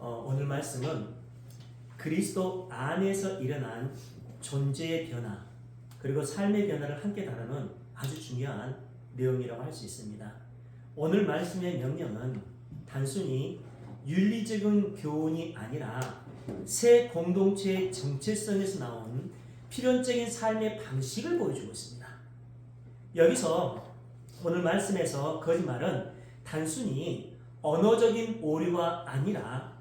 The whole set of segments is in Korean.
오늘 말씀은 그리스도 안에서 일어난 존재의 변화 그리고 삶의 변화를 함께 다루는 아주 중요한 내용이라고 할 수 있습니다. 오늘 말씀의 명령은 단순히 윤리적인 교훈이 아니라 새 공동체의 정체성에서 나온 필연적인 삶의 방식을 보여주고 있습니다. 여기서 오늘 말씀에서 거짓말은 단순히 언어적인 오류가 아니라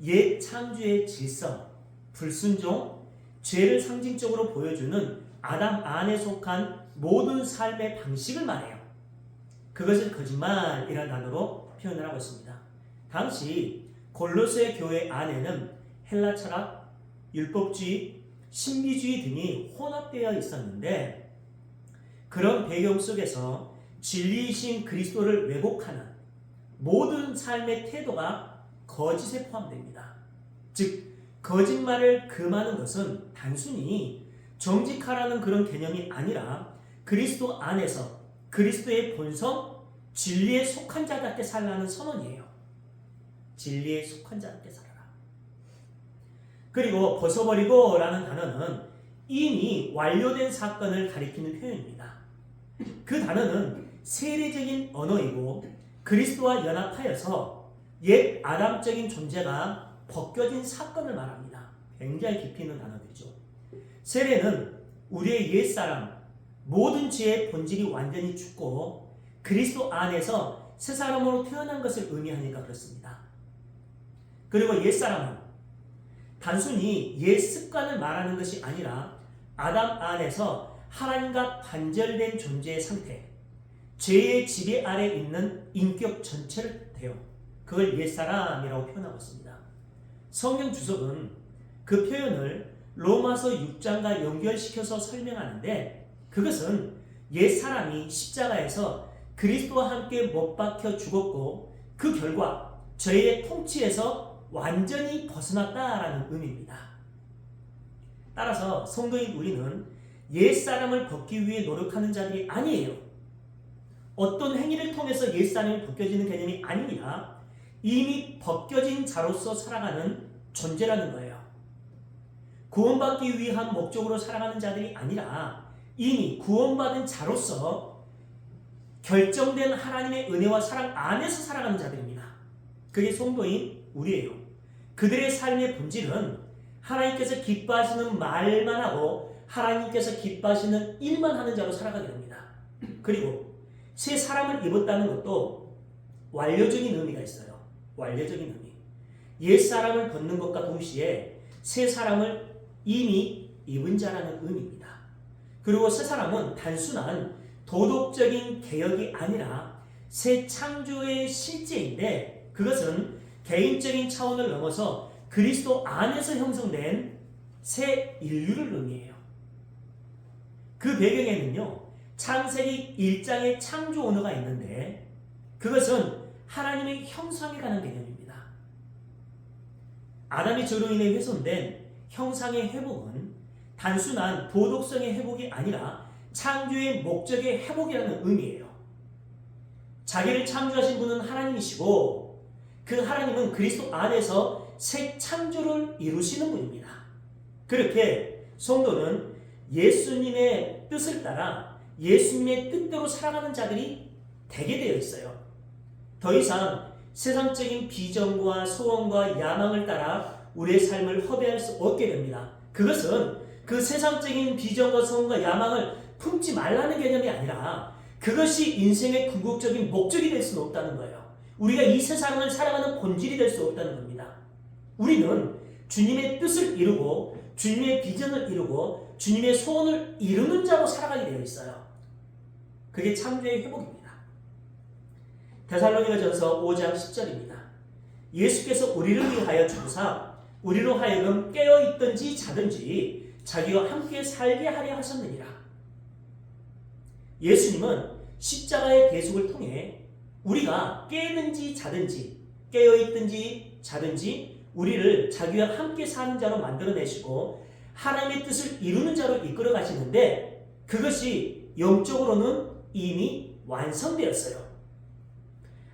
옛 창조의 질서, 불순종, 죄를 상징적으로 보여주는 아담 안에 속한 모든 삶의 방식을 말해요. 그것을 거짓말이라는 단어로 표현을 하고 있습니다. 당시 골로새 교회 안에는 헬라 철학, 율법주의, 신비주의 등이 혼합되어 있었는데 그런 배경 속에서 진리이신 그리스도를 왜곡하는 모든 삶의 태도가 거짓에 포함됩니다. 즉 거짓말을 금하는 것은 단순히 정직하라는 그런 개념이 아니라 그리스도 안에서 그리스도의 본성, 진리에 속한 자답게 살라는 선언이에요. 진리에 속한 자답게 살아라. 그리고 벗어버리고 라는 단어는 이미 완료된 사건을 가리키는 표현입니다. 그 단어는 세례적인 언어이고 그리스도와 연합하여서 옛 아담적인 존재가 벗겨진 사건을 말합니다. 굉장히 깊이 있는 단어들이죠. 세례는 우리의 옛사람, 모든 죄의 본질이 완전히 죽고 그리스도 안에서 새 사람으로 태어난 것을 의미하니까 그렇습니다. 그리고 옛사람은 단순히 옛 습관을 말하는 것이 아니라 아담 안에서 하나님과 단절된 존재의 상태, 죄의 지배 아래 있는 인격 전체를 대요. 그걸 옛사람이라고 표현하고 있습니다. 성경 주석은 그 표현을 로마서 6장과 연결시켜서 설명하는데 그것은 옛사람이 십자가에서 그리스도와 함께 못 박혀 죽었고 그 결과 죄의 통치에서 완전히 벗어났다라는 의미입니다. 따라서 성도인 우리는 옛사람을 벗기 위해 노력하는 자들이 아니에요. 어떤 행위를 통해서 옛사람이 벗겨지는 개념이 아닙니다. 이미 벗겨진 자로서 살아가는 존재라는 거예요. 구원받기 위한 목적으로 살아가는 자들이 아니라 이미 구원받은 자로서 결정된 하나님의 은혜와 사랑 안에서 살아가는 자들입니다. 그게 성도인 우리예요. 그들의 삶의 본질은 하나님께서 기뻐하시는 말만 하고 하나님께서 기뻐하시는 일만 하는 자로 살아가게 됩니다. 그리고 새 사람을 입었다는 것도 완료적인 의미가 있어요. 완료적인 의미. 옛 사람을 벗는 것과 동시에 새 사람을 이미 입은 자라는 의미입니다. 그리고 새 사람은 단순한 도덕적인 개혁이 아니라 새 창조의 실제인데 그것은 개인적인 차원을 넘어서 그리스도 안에서 형성된 새 인류를 의미해요. 그 배경에는요, 창세기 1장의 창조 언어가 있는데 그것은 하나님의 형상에 관한 개념입니다. 아담의 죄로 인해 훼손된 형상의 회복은 단순한 도덕성의 회복이 아니라 창조의 목적의 회복이라는 의미예요. 자기를 창조하신 분은 하나님이시고 그 하나님은 그리스도 안에서 새 창조를 이루시는 분입니다. 그렇게 성도는 예수님의 뜻을 따라 예수님의 뜻대로 살아가는 자들이 되게 되어 있어요. 더 이상 세상적인 비전과 소원과 야망을 따라 우리의 삶을 허비할 수 없게 됩니다. 그것은 그 세상적인 비전과 소원과 야망을 품지 말라는 개념이 아니라 그것이 인생의 궁극적인 목적이 될 수는 없다는 거예요. 우리가 이 세상을 살아가는 본질이 될 수 없다는 겁니다. 우리는 주님의 뜻을 이루고 주님의 비전을 이루고 주님의 소원을 이루는 자로 살아가게 되어 있어요. 그게 창조의 회복입니다. 데살로니가전서 5장 10절입니다. 예수께서 우리를 위하여 죽으사 우리로 하여금 깨어있든지 자든지 자기와 함께 살게 하려 하셨느니라. 예수님은 십자가의 대속을 통해 우리가 깨든지 자든지 깨어있든지 자든지 우리를 자기와 함께 사는 자로 만들어내시고 하나님의 뜻을 이루는 자로 이끌어 가시는데 그것이 영적으로는 이미 완성되었어요.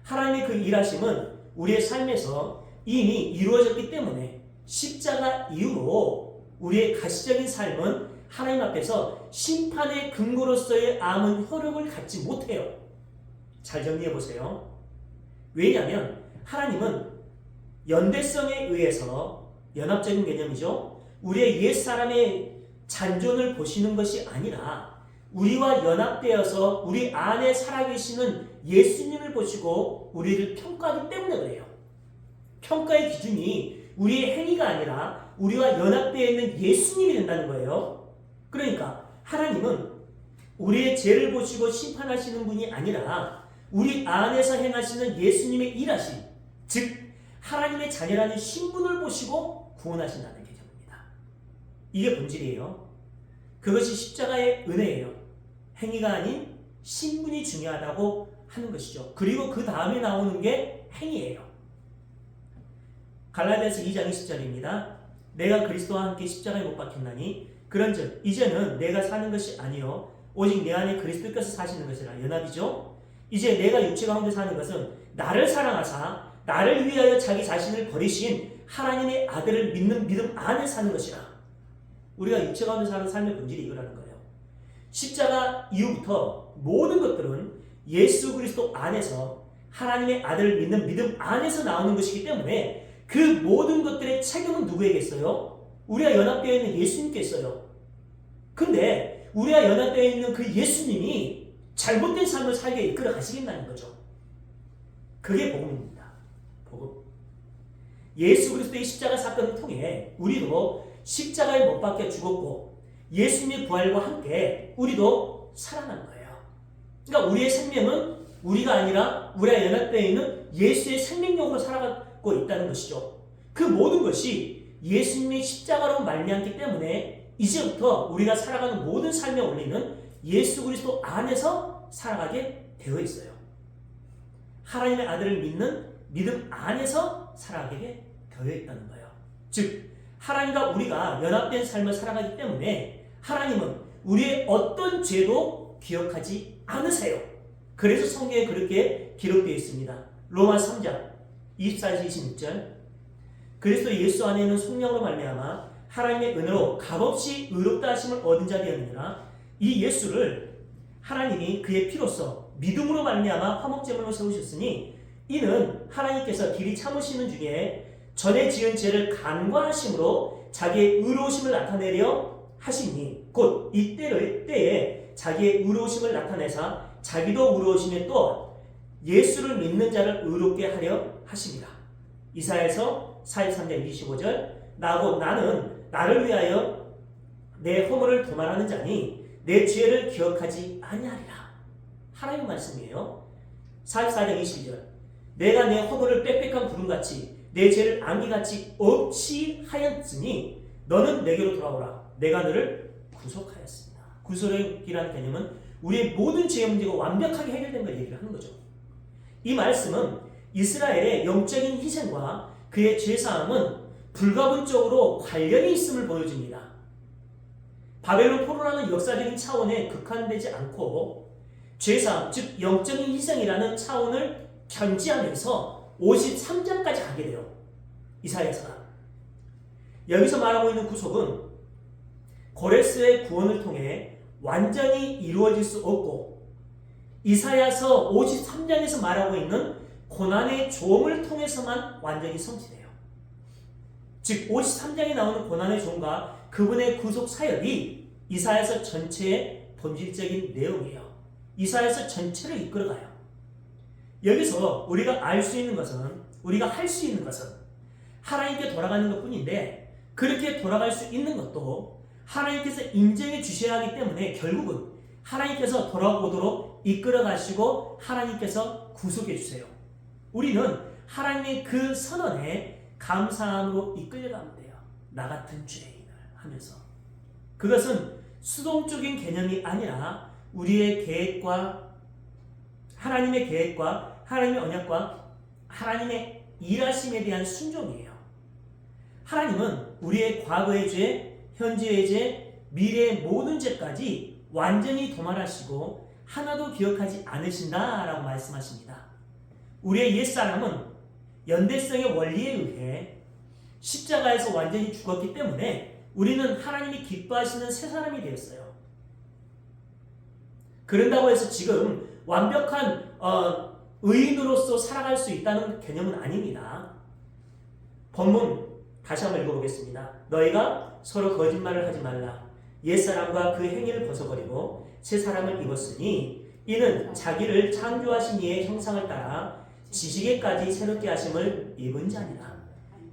하나님의 그 일하심은 우리의 삶에서 이미 이루어졌기 때문에 십자가 이후로 우리의 가시적인 삶은 하나님 앞에서 심판의 근거로서의 아무 효력을 갖지 못해요. 잘 정리해 보세요. 왜냐하면 하나님은 연대성에 의해서 연합적인 개념이죠. 우리의 옛사람의 잔존을 보시는 것이 아니라 우리와 연합되어서 우리 안에 살아계시는 예수님을 보시고 우리를 평가하기 때문에 그래요. 평가의 기준이 우리의 행위가 아니라 우리와 연합되어 있는 예수님이 된다는 거예요. 그러니까 하나님은 우리의 죄를 보시고 심판하시는 분이 아니라 우리 안에서 행하시는 예수님의 일하심, 즉 하나님의 자녀라는 신분을 보시고 구원하신다는 개념입니다. 이게 본질이에요. 그것이 십자가의 은혜예요. 행위가 아닌 신분이 중요하다고 하는 것이죠. 그리고 그 다음에 나오는 게 행위예요. 갈라디아서 2장 20절입니다. 내가 그리스도와 함께 십자가에 못 박혔나니 그런즉 이제는 내가 사는 것이 아니요 오직 내 안에 그리스도께서 사시는 것이라. 연합이죠. 이제 내가 육체 가운데 사는 것은 나를 사랑하사 나를 위하여 자기 자신을 버리신 하나님의 아들을 믿는 믿음 안에 사는 것이라. 우리가 육체 가운데 사는 삶의 본질이 이거라는 거예요. 십자가 이후부터 모든 것들은 예수 그리스도 안에서 하나님의 아들을 믿는 믿음 안에서 나오는 것이기 때문에 그 모든 것들의 책임은 누구에게 있어요? 우리가 연합되어 있는 예수님께 있어요. 근데 우리가 연합되어 있는 그 예수님이 잘못된 삶을 살게 이끌어 가시겠다는 거죠. 그게 복음입니다. 복음. 예수 그리스도의 십자가 사건을 통해 우리도 십자가에 못 박혀 죽었고 예수님의 부활과 함께 우리도 살아난 거예요. 그러니까 우리의 생명은 우리가 아니라 우리가 연합되어 있는 예수의 생명력으로 살아가고 있다는 것이죠. 그 모든 것이 예수님의 십자가로 말미암기 때문에 이제부터 우리가 살아가는 모든 삶의 원리는 예수 그리스도 안에서 살아가게 되어 있어요. 하나님의 아들을 믿는 믿음 안에서 살아가게 되어 있다는 거예요. 즉 하나님과 우리가 연합된 삶을 살아가기 때문에 하나님은 우리의 어떤 죄도 기억하지 않으세요. 그래서 성경에 그렇게 기록되어 있습니다. 로마 3장 24에서 26절 그리스도 예수 안에 있는 성령으로 말미암아 하나님의 은혜로 값없이 의롭다 하심을 얻은 자 되었느니라. 이 예수를 하나님이 그의 피로써 믿음으로 말미암아 화목제물로 세우셨으니 이는 하나님께서 길이 참으시는 중에 전에 지은 죄를 간과하심으로 자기의 의로우심을 나타내려 하시니 곧 이때에 자기의 의로우심을 나타내사 자기도 의로우심에 또 예수를 믿는 자를 의롭게 하려 하십니다. 이사야서 43장 25절 나고 나는 나를 위하여 내 허물을 도말하는 자니 내 죄를 기억하지 아니하리라. 하나님 말씀이에요. 44장 22절 내가 내 허물을 빽빽한 구름같이 내 죄를 안개같이 없이 하였으니 너는 내게로 돌아오라. 내가 너를 구속하였습니다. 구속이라는 개념은 우리의 모든 죄의 문제가 완벽하게 해결된 걸 얘기를 하는 거죠. 이 말씀은 이스라엘의 영적인 희생과 그의 죄사함은 불가분적으로 관련이 있음을 보여줍니다. 바벨론 포로라는 역사적인 차원에 극한되지 않고 죄사함, 즉 영적인 희생이라는 차원을 견지하면서 53장까지 가게 돼요. 이사야서가. 여기서 말하고 있는 구속은 고레스의 구원을 통해 완전히 이루어질 수 없고 이사야서 53장에서 말하고 있는 고난의 조음을 통해서만 완전히 성취돼요. 즉 53장에 나오는 고난의 조음과 그분의 구속 사역이 이사야서 전체의 본질적인 내용이에요. 이사야서 전체를 이끌어가요. 여기서 우리가 알 수 있는 것은 우리가 할 수 있는 것은 하나님께 돌아가는 것뿐인데 그렇게 돌아갈 수 있는 것도 하나님께서 인정해 주셔야 하기 때문에 결국은 하나님께서 돌아오도록 이끌어 가시고 하나님께서 구속해 주세요. 우리는 하나님의 그 선언에 감사함으로 이끌려가면 돼요. 나 같은 죄인을 하면서. 그것은 수동적인 개념이 아니라 우리의 계획과 하나님의 계획과 하나님의 언약과 하나님의 일하심에 대한 순종이에요. 하나님은 우리의 과거의 죄, 현재의 죄, 미래의 모든 죄까지 완전히 도말하시고 하나도 기억하지 않으신다라고 말씀하십니다. 우리의 옛사람은 연대성의 원리에 의해 십자가에서 완전히 죽었기 때문에 우리는 하나님이 기뻐하시는 새 사람이 되었어요. 그런다고 해서 지금 완벽한 의인으로서 살아갈 수 있다는 개념은 아닙니다. 본문 다시 한번 읽어보겠습니다. 너희가 서로 거짓말을 하지 말라. 옛사람과 그 행위를 벗어버리고 새 사람을 입었으니 이는 자기를 창조하신 이의 형상을 따라 지식에까지 새롭게 하심을 입은 자니라.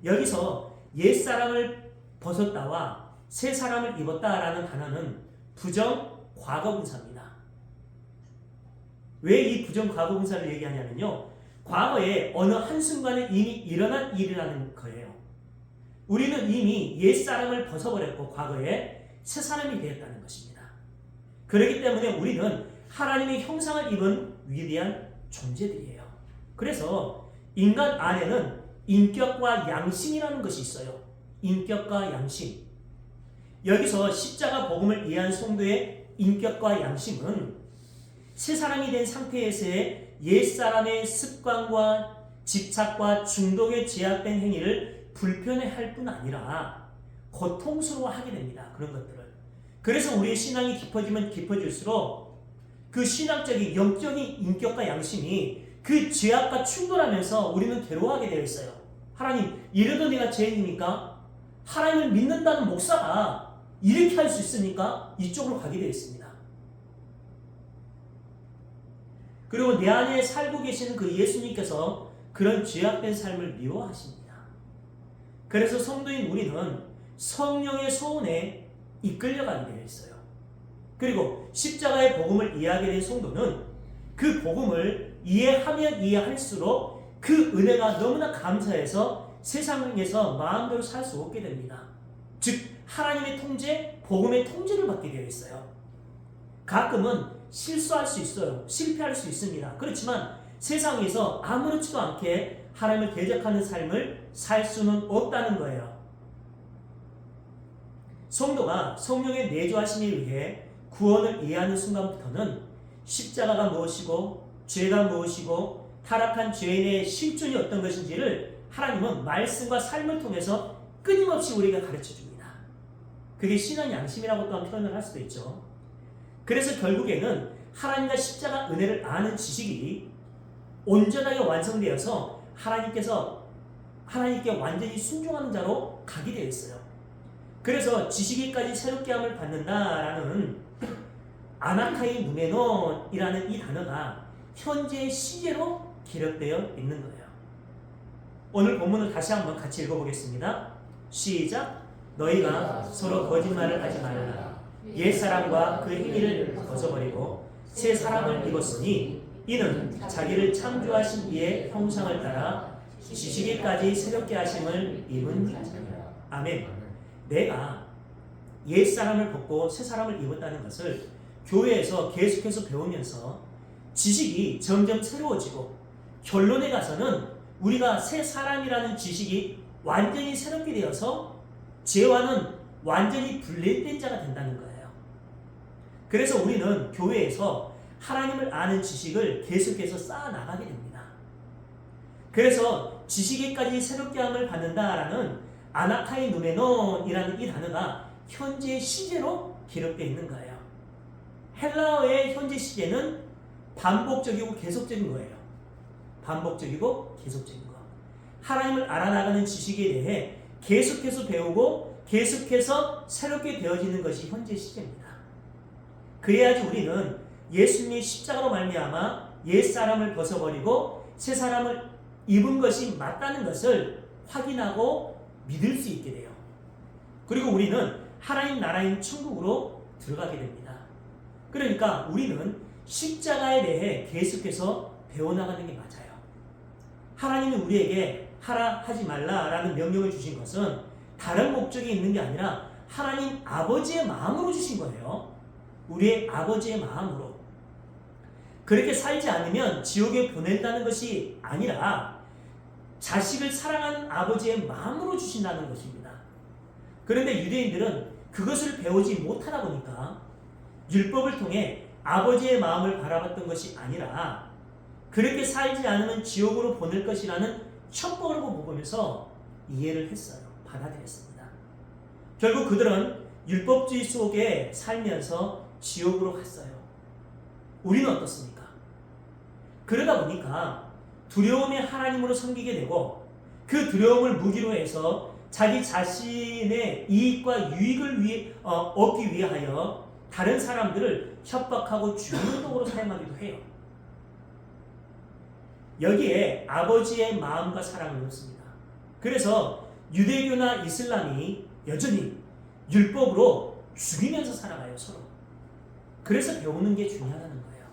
여기서 옛사람을 벗었다와 새 사람을 입었다라는 단어는 부정 과거분사입니다. 왜 이 부정 과거분사를 얘기하냐면요, 과거에 어느 한순간에 이미 일어난 일이라는 거예요. 우리는 이미 옛사람을 벗어버렸고 과거에 새 사람이 되었다는 것입니다. 그렇기 때문에 우리는 하나님의 형상을 입은 위대한 존재들이에요. 그래서 인간 안에는 인격과 양심이라는 것이 있어요. 인격과 양심. 여기서 십자가 복음을 이해한 성도의 인격과 양심은 새 사람이 된 상태에서의 옛사람의 습관과 집착과 중독에 제약된 행위를 불편해할 뿐 아니라 고통스러워하게 됩니다. 그런 것들을. 그래서 우리의 신앙이 깊어지면 깊어질수록 그 신앙적인 영적인 인격과 양심이 그 죄악과 충돌하면서 우리는 괴로워하게 되어 있어요. 하나님, 이래도 내가 죄인입니까? 하나님을 믿는다는 목사가 이렇게 할 수 있습니까? 이쪽으로 가게 되어 있습니다. 그리고 내 안에 살고 계시는 그 예수님께서 그런 죄악된 삶을 미워하십니다. 그래서 성도인 우리는 성령의 소원에 이끌려가게 되어 있어요. 그리고 십자가의 복음을 이해하게 된 성도는 그 복음을 이해하면 이해할수록 그 은혜가 너무나 감사해서 세상에서 마음대로 살 수 없게 됩니다. 즉 하나님의 통제, 복음의 통제를 받게 되어 있어요. 가끔은 실수할 수 있어요. 실패할 수 있습니다. 그렇지만 세상에서 아무렇지도 않게 하나님을 대적하는 삶을 살 수는 없다는 거예요. 성도가 성령의 내주하심에 의해 구원을 이해하는 순간부터는 십자가가 무엇이고 죄가 무엇이고 타락한 죄인의 실존이 어떤 것인지를 하나님은 말씀과 삶을 통해서 끊임없이 우리에게 가르쳐줍니다. 그게 신앙 양심이라고 또한 표현을 할 수도 있죠. 그래서 결국에는 하나님과 십자가 은혜를 아는 지식이 온전하게 완성되어서 하나님께 완전히 순종하는 자로 가게 되어 있어요. 그래서 지식에까지 새롭게 함을 받는다라는 아나카이 누메논이라는 이 단어가 현재의 시제로 기록되어 있는 거예요. 오늘 본문을 다시 한번 같이 읽어보겠습니다. 시작. 너희가 서로 거짓말을 하지 말라. 옛사람과 그 행위를 벗어버리고 새 사람을 입었으니 이는 자기를 창조하신 이의 형상을 따라 지식에까지 새롭게 하심을 입은 자니라. 아멘. 내가 옛사람을 벗고 새 사람을 입었다는 것을 교회에서 계속해서 배우면서 지식이 점점 새로워지고 결론에 가서는 우리가 새 사람이라는 지식이 완전히 새롭게 되어서 죄와는 완전히 분리된 자가 된다는 거예요. 그래서 우리는 교회에서 하나님을 아는 지식을 계속해서 쌓아나가게 됩니다. 그래서 지식에까지 새롭게 함을 받는다라는 아나카이 누메논이라는 이 단어가 현재 시제로 기록되어 있는 거예요. 헬라어의 현재 시제는 반복적이고 계속적인 거예요. 반복적이고 계속적인 거. 하나님을 알아나가는 지식에 대해 계속해서 배우고 계속해서 새롭게 되어지는 것이 현재 시제입니다. 그래야지 우리는 예수님의 십자가로 말미암아 옛사람을 벗어버리고 새 사람을 입은 것이 맞다는 것을 확인하고 믿을 수 있게 돼요. 그리고 우리는 하나님 나라인 천국으로 들어가게 됩니다. 그러니까 우리는 십자가에 대해 계속해서 배워나가는 게 맞아요. 하나님이 우리에게 하라 하지 말라라는 명령을 주신 것은 다른 목적이 있는 게 아니라 하나님 아버지의 마음으로 주신 거예요. 우리의 아버지의 마음으로. 그렇게 살지 않으면 지옥에 보낸다는 것이 아니라 자식을 사랑하는 아버지의 마음으로 주신다는 것입니다. 그런데 유대인들은 그것을 배우지 못하다 보니까 율법을 통해 아버지의 마음을 바라봤던 것이 아니라 그렇게 살지 않으면 지옥으로 보낼 것이라는 축복으로 보면서 이해를 했어요. 받아들였습니다. 결국 그들은 율법주의 속에 살면서 지옥으로 갔어요. 우리는 어떻습니까? 그러다 보니까 두려움에 하나님으로 섬기게 되고 그 두려움을 무기로 해서 자기 자신의 이익과 유익을 얻기 위하여 다른 사람들을 협박하고 죽이는 도구로 사용하기도 해요. 여기에 아버지의 마음과 사랑은 없습니다. 그래서 유대교나 이슬람이 여전히 율법으로 죽이면서 살아가요, 서로. 그래서 배우는 게 중요하다는 거예요.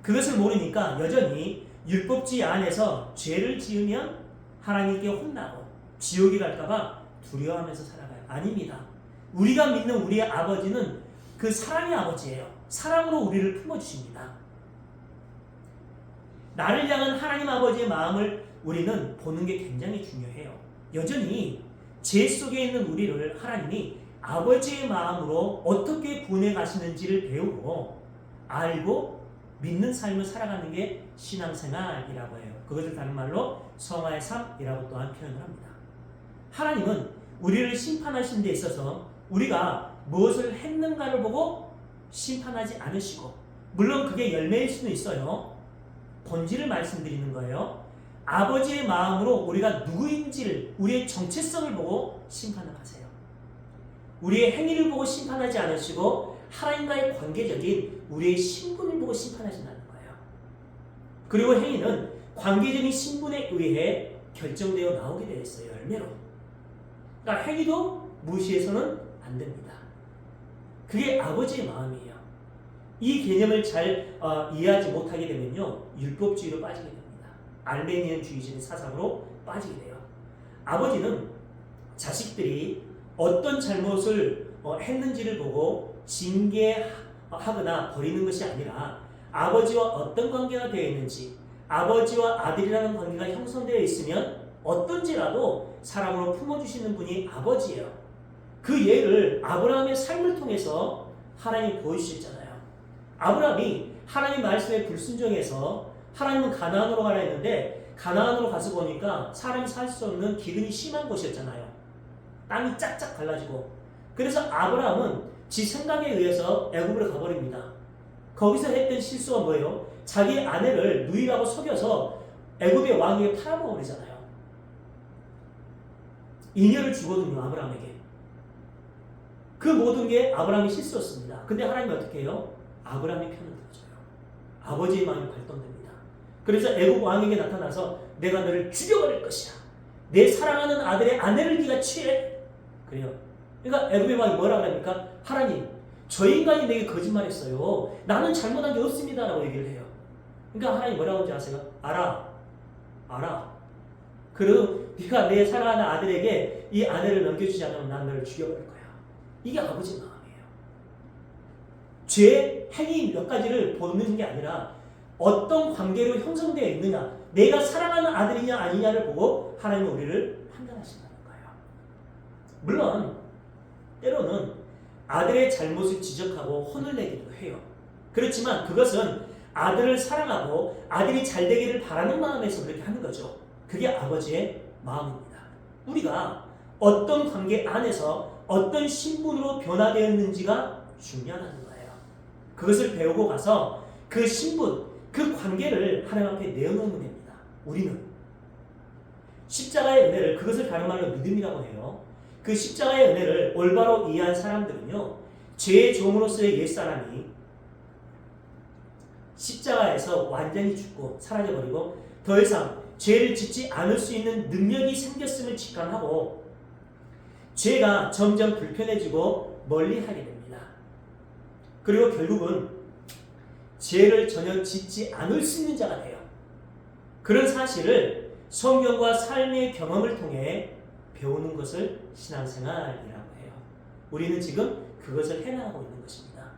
그것을 모르니까 여전히 율법주의 안에서 죄를 지으면 하나님께 혼나고 지옥에 갈까봐 두려워하면서 살아가요. 아닙니다. 우리가 믿는 우리의 아버지는 그 사랑의 아버지예요. 사랑으로 우리를 품어주십니다. 나를 향한 하나님 아버지의 마음을 우리는 보는 게 굉장히 중요해요. 여전히 죄 속에 있는 우리를 하나님이 아버지의 마음으로 어떻게 구원해 가시는지를 배우고 알고 믿는 삶을 살아가는 게 신앙생활이라고 해요. 그것을 다른 말로 성화의 삶이라고 또한 표현을 합니다. 하나님은 우리를 심판하신 데 있어서 우리가 무엇을 했는가를 보고 심판하지 않으시고, 물론 그게 열매일 수는 있어요. 본질을 말씀드리는 거예요. 아버지의 마음으로 우리가 누구인지를, 우리의 정체성을 보고 심판을 하세요. 우리의 행위를 보고 심판하지 않으시고 하나님과의 관계적인 우리의 신분을 보고 심판하신다는 거예요. 그리고 행위는 관계적인 신분에 의해 결정되어 나오게 되어 있어요. 열매로. 그러니까 행위도 무시해서는 안 됩니다. 그게 아버지의 마음이에요. 이 개념을 잘 이해하지 못하게 되면요, 율법주의로 빠지게 됩니다. 알메니안주의적인 사상으로 빠지게 돼요. 아버지는 자식들이 어떤 잘못을 했는지를 보고 징계하거나 버리는 것이 아니라 아버지와 어떤 관계가 되어 있는지, 아버지와 아들이라는 관계가 형성되어 있으면 어떤지라도 사랑으로 품어주시는 분이 아버지예요. 그 예를 아브라함의 삶을 통해서 하나님이 보여주셨잖아요. 아브라함이 하나님 말씀에 불순종해서 하나님은 가나안으로 가라 했는데 가나안으로 가서 보니까 사람이 살 수 없는 기근이 심한 곳이었잖아요. 땅이 짝짝 갈라지고. 그래서 아브라함은 지 생각에 의해서 애굽으로 가버립니다. 거기서 했던 실수가 뭐예요? 자기 아내를 누이라고 속여서 애굽의 왕에게 팔아먹어버리잖아요. 인연을 주거든요, 아브라함에게. 그 모든 게 아브라함의 실수였습니다. 근데 하나님이 어떻게 해요? 아브라함의 편을 들어줘요. 아버지의 마음이 발동됩니다. 그래서 애굽 왕에게 나타나서 내가 너를 죽여버릴 것이야. 내 사랑하는 아들의 아내를 네가 취해. 그래요. 그러니까 애굽의 왕이 뭐라고 합니까? 하나님, 저 인간이 내게 거짓말했어요. 나는 잘못한 게 없습니다. 라고 얘기를 해요. 그러니까 하나님 뭐라고 하는지 아세요? 알아. 그리고 네가 내 사랑하는 아들에게 이 아내를 넘겨주지 않으면 난 너를 죽여버릴 거야. 이게 아버지의 마음이에요. 죄, 행위 몇 가지를 보는 게 아니라 어떤 관계로 형성되어 있느냐, 내가 사랑하는 아들이냐 아니냐를 보고 하나님은 우리를 판단하신다는 거예요. 물론 때로는 아들의 잘못을 지적하고 혼을 내기도 해요. 그렇지만 그것은 아들을 사랑하고 아들이 잘 되기를 바라는 마음에서 그렇게 하는 거죠. 그게 아버지의 마음입니다. 우리가 어떤 관계 안에서 어떤 신분으로 변화되었는지가 중요하다는 거예요. 그것을 배우고 가서 그 신분, 그 관계를 하나님 앞에 내어놓으면 됩니다. 우리는 십자가의 은혜를, 그것을 다른 말로 믿음이라고 해요. 그 십자가의 은혜를 올바로 이해한 사람들은요, 죄의 종으로서의 옛사람이 십자가에서 완전히 죽고 사라져버리고 더 이상 죄를 짓지 않을 수 있는 능력이 생겼음을 직감하고 죄가 점점 불편해지고 멀리하게 됩니다. 그리고 결국은 죄를 전혀 짓지 않을 수 있는 자가 돼요. 그런 사실을 성경과 삶의 경험을 통해 배우는 것을 신앙생활이라고 해요. 우리는 지금 그것을 해나가고 있는 것입니다.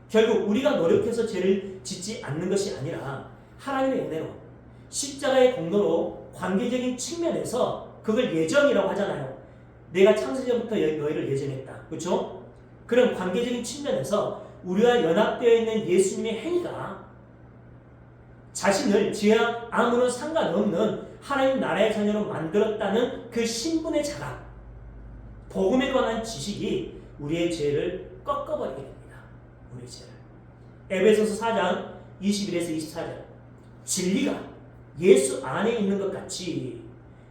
결국 우리가 노력해서 죄를 짓지 않는 것이 아니라 하나님의 은혜로 십자가의 공로로 관계적인 측면에서 그걸 예정이라고 하잖아요. 내가 창세전부터 너희를 예정했다. 그렇죠? 그런 관계적인 측면에서 우리와 연합되어 있는 예수님의 행위가 자신을 죄와 아무런 상관없는 하나님 나라의 자녀로 만들었다는 그 신분의 자각, 복음에 관한 지식이 우리의 죄를 꺾어버리게 됩니다. 우리의 죄를. 에베소서 4장 21에서 24절. 진리가 예수 안에 있는 것 같이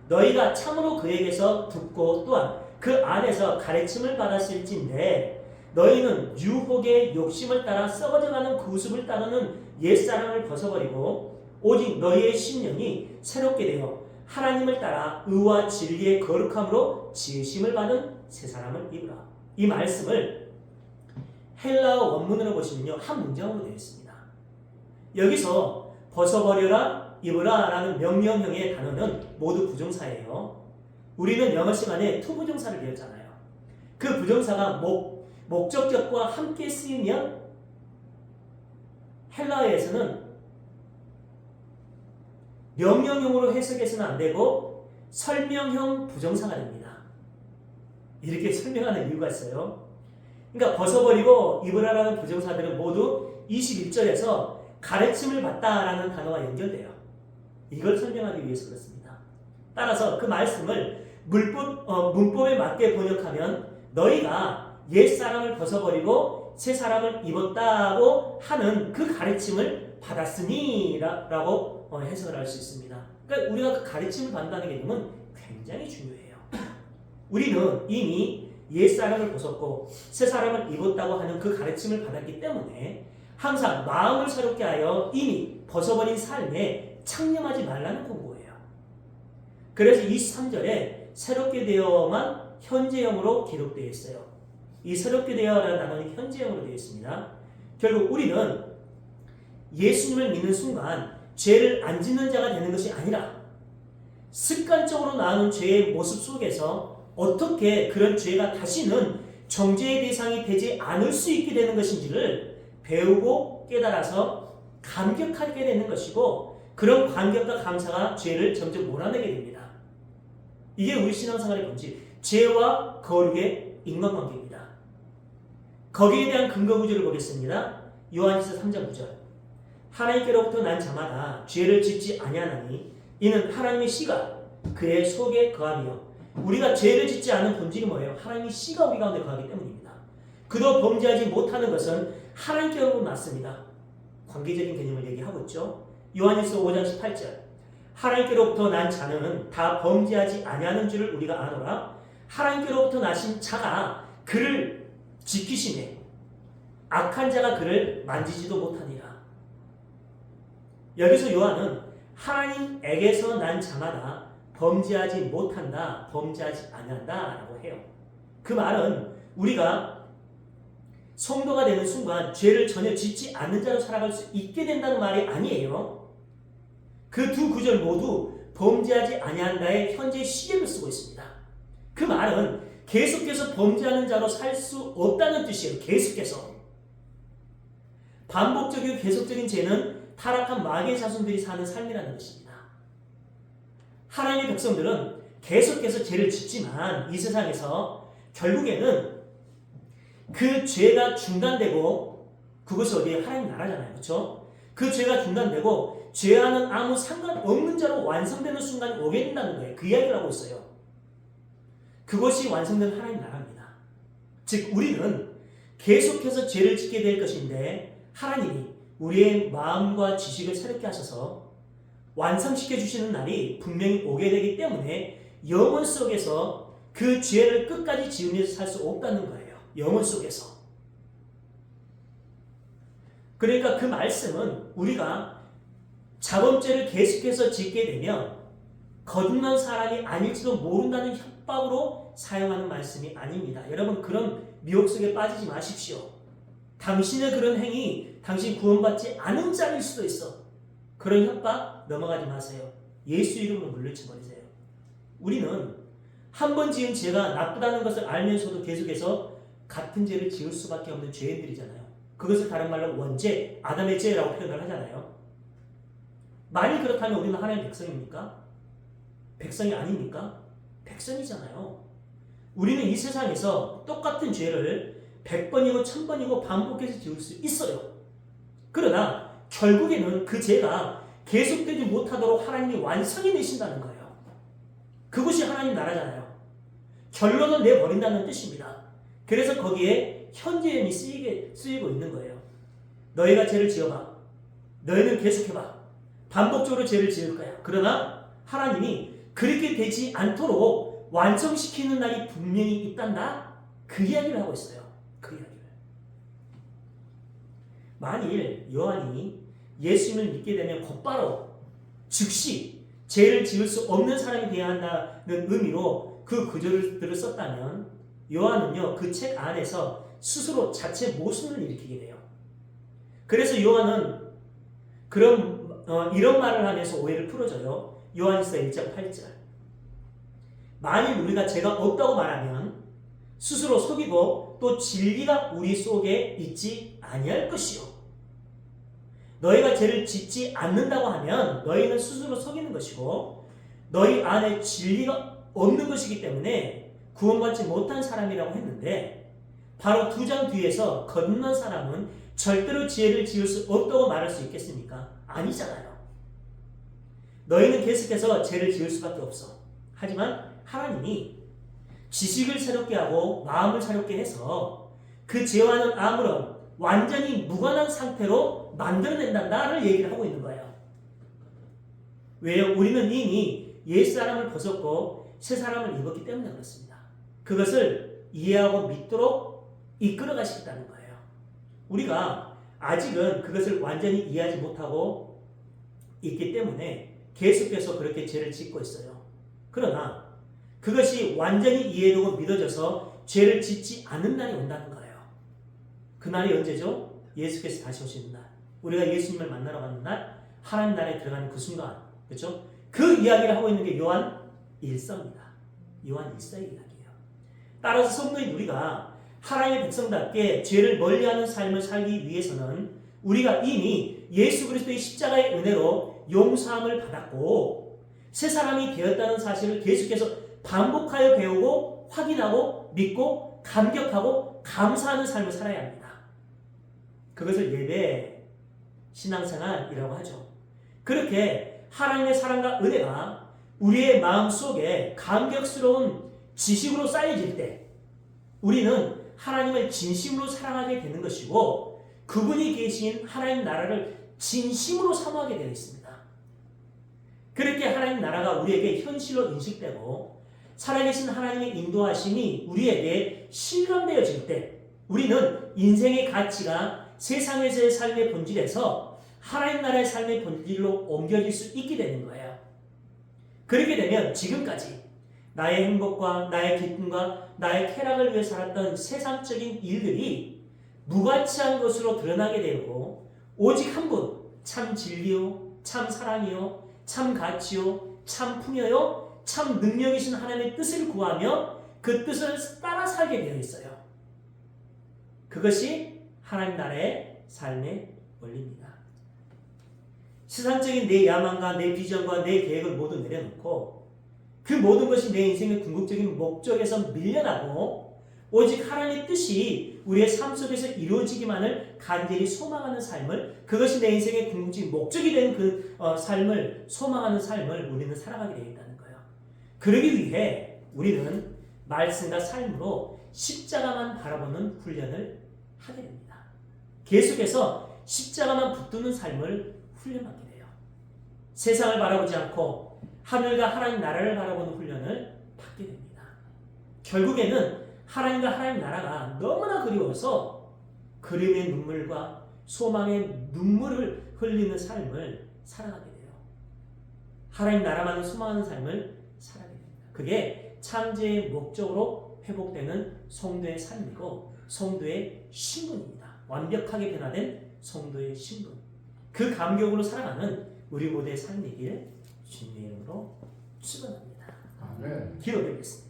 너희가 참으로 그에게서 듣고 또한 그 안에서 가르침을 받았을진데 너희는 유혹의 욕심을 따라 썩어져가는 구습을 따르는 옛사람을 벗어버리고 오직 너희의 심령이 새롭게 되어 하나님을 따라 의와 진리의 거룩함으로 지으심을 받은 새 사람을 입으라. 이 말씀을 헬라어 원문으로 보시면요, 한 문장으로 되어 있습니다. 여기서 벗어버려라, 입으라 라는 명령형의 단어는 모두 부정사예요. 우리는 영어 시간에 to 부정사를 배웠잖아요. 그 부정사가 목적격과 함께 쓰이면 헬라어에서는 명령형으로 해석해서는 안 되고 설명형 부정사가 됩니다. 이렇게 설명하는 이유가 있어요. 그러니까 벗어버리고 입으라라는 부정사들은 모두 21절에서 가르침을 받다라는 단어와 연결돼요. 이걸 설명하기 위해서 그렇습니다. 따라서 그 말씀을 문법에 맞게 번역하면 너희가 옛사람을 벗어버리고 새사람을 입었다고 하는 그 가르침을 받았으니 라고 해석을 할 수 있습니다. 그러니까 우리가 그 가르침을 받는다는 개념은 굉장히 중요해요. 우리는 이미 옛사람을 벗었고 새사람을 입었다고 하는 그 가르침을 받았기 때문에 항상 마음을 새롭게 하여 이미 벗어버린 삶에 창념하지 말라는 권고예요. 그래서 23절에 새롭게 되어만 현재형으로 기록되어 있어요. 이 새롭게 되어라는 단어는 현재형으로 되어 있습니다. 결국 우리는 예수님을 믿는 순간 죄를 안 짓는 자가 되는 것이 아니라 습관적으로 나오는 죄의 모습 속에서 어떻게 그런 죄가 다시는 정죄의 대상이 되지 않을 수 있게 되는 것인지를 배우고 깨달아서 감격하게 되는 것이고 그런 감격과 감사가 죄를 점점 몰아내게 됩니다. 이게 우리 신앙생활의 본질, 죄와 거룩의 인간관계입니다. 거기에 대한 근거 구절을 보겠습니다. 요한일서 3장 9절. 하나님께로부터 난 자마다 죄를 짓지 아니하나니 이는 하나님의 씨가 그의 속에 거하며 우리가 죄를 짓지 않은 본질이 뭐예요? 하나님의 씨가 우리 가운데 거하기 때문입니다. 그도 범죄하지 못하는 것은 하나님께로부터 났습니다. 관계적인 개념을 얘기하고 있죠. 요한일서 5장 18절. 하나님께로부터 난 자는 다 범죄하지 아니하는 줄을 우리가 아노라. 하나님께로부터 나신 자가 그를 지키시네. 악한 자가 그를 만지지도 못하니라. 여기서 요한은 하나님에게서 난 자마다 범죄하지 못한다, 범죄하지 아니한다 라고 해요. 그 말은 우리가 성도가 되는 순간 죄를 전혀 짓지 않는 자로 살아갈 수 있게 된다는 말이 아니에요. 그 두 구절 모두 범죄하지 아니한다의 현재 시제를 쓰고 있습니다. 그 말은 계속해서 범죄하는 자로 살 수 없다는 뜻이에요. 계속해서. 반복적이고 계속적인 죄는 타락한 마귀의 자손들이 사는 삶이라는 것입니다. 하나님의 백성들은 계속해서 죄를 짓지만 이 세상에서 결국에는 그 죄가 중단되고 그것이 어디에 하나님 나라잖아요. 그렇죠? 그 죄가 중단되고 죄와는 아무 상관없는 자로 완성되는 순간이 오게 된다는 거예요. 그 이야기를 하고 있어요. 그것이 완성된 하나님 나라입니다. 즉 우리는 계속해서 죄를 짓게 될 것인데 하나님이 우리의 마음과 지식을 새롭게 하셔서 완성시켜 주시는 날이 분명히 오게 되기 때문에 영혼 속에서 그 죄를 끝까지 지으면서 살 수 없다는 거예요. 영혼 속에서. 그러니까 그 말씀은 우리가 자범죄를 계속해서 짓게 되면 거듭난 사람이 아닐지도 모른다는 협박으로 사용하는 말씀이 아닙니다. 여러분 그런 미혹 속에 빠지지 마십시오. 당신의 그런 행위, 당신 구원받지 않은 자일 수도 있어. 그런 협박 넘어가지 마세요. 예수 이름으로 물리쳐 버리세요. 우리는 한 번 지은 죄가 나쁘다는 것을 알면서도 계속해서 같은 죄를 지을 수밖에 없는 죄인들이잖아요. 그것을 다른 말로 원죄, 아담의 죄라고 표현을 하잖아요. 만일 그렇다면 우리는 하나님의 백성입니까? 백성이 아닙니까? 백성이잖아요. 우리는 이 세상에서 똑같은 죄를 100번이고 1000번이고 반복해서 지을 수 있어요. 그러나 결국에는 그 죄가 계속되지 못하도록 하나님이 완성해 내신다는 거예요. 그것이 하나님 나라잖아요. 결론을 내버린다는 뜻입니다. 그래서 거기에 현재형이 쓰이고 있는 거예요. 너희가 죄를 지어봐. 너희는 계속해봐. 반복적으로 죄를 지을 거야. 그러나 하나님이 그렇게 되지 않도록 완성시키는 날이 분명히 있단다. 그 이야기를 하고 있어요. 그 이야기를. 만일 요한이 예수님을 믿게 되면 곧바로 즉시 죄를 지을 수 없는 사람이 되어야 한다는 의미로 그 구절을 썼다면 요한은요 그 책 안에서 스스로 자체 모순을 일으키게 돼요. 그래서 요한은 이런 말을 하면서 오해를 풀어줘요. 요한일서 1장 8절. 만일 우리가 죄가 없다고 말하면 스스로 속이고 또 진리가 우리 속에 있지 아니할 것이요. 너희가 죄를 짓지 않는다고 하면 너희는 스스로 속이는 것이고 너희 안에 진리가 없는 것이기 때문에 구원받지 못한 사람이라고 했는데 바로 2장 뒤에서 거듭난 사람은 절대로 죄를 지을 수 없다고 말할 수 있겠습니까? 아니잖아요. 너희는 계속해서 죄를 지을 수밖에 없어. 하지만 하나님이 지식을 새롭게 하고 마음을 새롭게 해서 그 죄와는 아무런 완전히 무관한 상태로 만들어낸다를 얘기를 하고 있는 거예요. 왜요? 우리는 이미 옛 사람을 벗었고 새 사람을 입었기 때문에 그렇습니다. 그것을 이해하고 믿도록 이끌어 가시겠다는 거예요. 우리가 아직은 그것을 완전히 이해하지 못하고 있기 때문에 계속해서 그렇게 죄를 짓고 있어요. 그러나 그것이 완전히 이해되고 믿어져서 죄를 짓지 않는 날이 온다는 거예요. 그 날이 언제죠? 예수께서 다시 오시는 날. 우리가 예수님을 만나러 가는 날, 하나님 나라에 들어가는 그 순간. 그렇죠? 그 이야기를 하고 있는 게 요한 1서입니다. 요한 1서의 이야기예요. 따라서 성도인 우리가 하나님의 백성답게 죄를 멀리하는 삶을 살기 위해서는 우리가 이미 예수 그리스도의 십자가의 은혜로 용서함을 받았고 새 사람이 되었다는 사실을 계속해서 반복하여 배우고 확인하고 믿고 감격하고 감사하는 삶을 살아야 합니다. 그것을 예배, 신앙생활이라고 하죠. 그렇게 하나님의 사랑과 은혜가 우리의 마음속에 감격스러운 지식으로 쌓여질 때 우리는 하나님을 진심으로 사랑하게 되는 것이고 그분이 계신 하나님 나라를 진심으로 사모하게 되어 있습니다. 그렇게 하나님 나라가 우리에게 현실로 인식되고 살아계신 하나님의 인도하심이 우리에게 실감되어질 때 우리는 인생의 가치가 세상에서의 삶의 본질에서 하나님 나라의 삶의 본질로 옮겨질 수 있게 되는 거예요. 그렇게 되면 지금까지 나의 행복과 나의 기쁨과 나의 쾌락을 위해 살았던 세상적인 일들이 무가치한 것으로 드러나게 되고 오직 한 분, 참 진리요, 참 사랑이요, 참 가치요, 참 풍요요, 참 능력이신 하나님의 뜻을 구하며 그 뜻을 따라 살게 되어 있어요. 그것이 하나님 나라의 삶의 원리입니다. 세상적인 내 야망과 내 비전과 내 계획을 모두 내려놓고 그 모든 것이 내 인생의 궁극적인 목적에서 밀려나고 오직 하나님의 뜻이 우리의 삶 속에서 이루어지기만을 간절히 소망하는 삶을 그것이 내 인생의 궁극적인 목적이 된 그 삶을 소망하는 삶을 우리는 살아가게 되어 있다는 거예요. 그러기 위해 우리는 말씀과 삶으로 십자가만 바라보는 훈련을 하게 됩니다. 계속해서 십자가만 붙드는 삶을 훈련받게 돼요. 세상을 바라보지 않고 하늘과 하나님 나라를 바라보는 훈련을 받게 됩니다. 결국에는 하나님과 하나님 나라가 너무나 그리워서 그림의 눈물과 소망의 눈물을 흘리는 삶을 살아가게 돼요. 하나님 나라만을 소망하는 삶을 살아가게 됩니다. 그게 창조의 목적으로 회복되는 성도의 삶이고 성도의 신분입니다. 완벽하게 변화된 성도의 신분. 그 감격으로 살아가는 우리 모두의 삶이길 주님의 이름으로 축원합니다. 아멘. 기도드리겠습니다.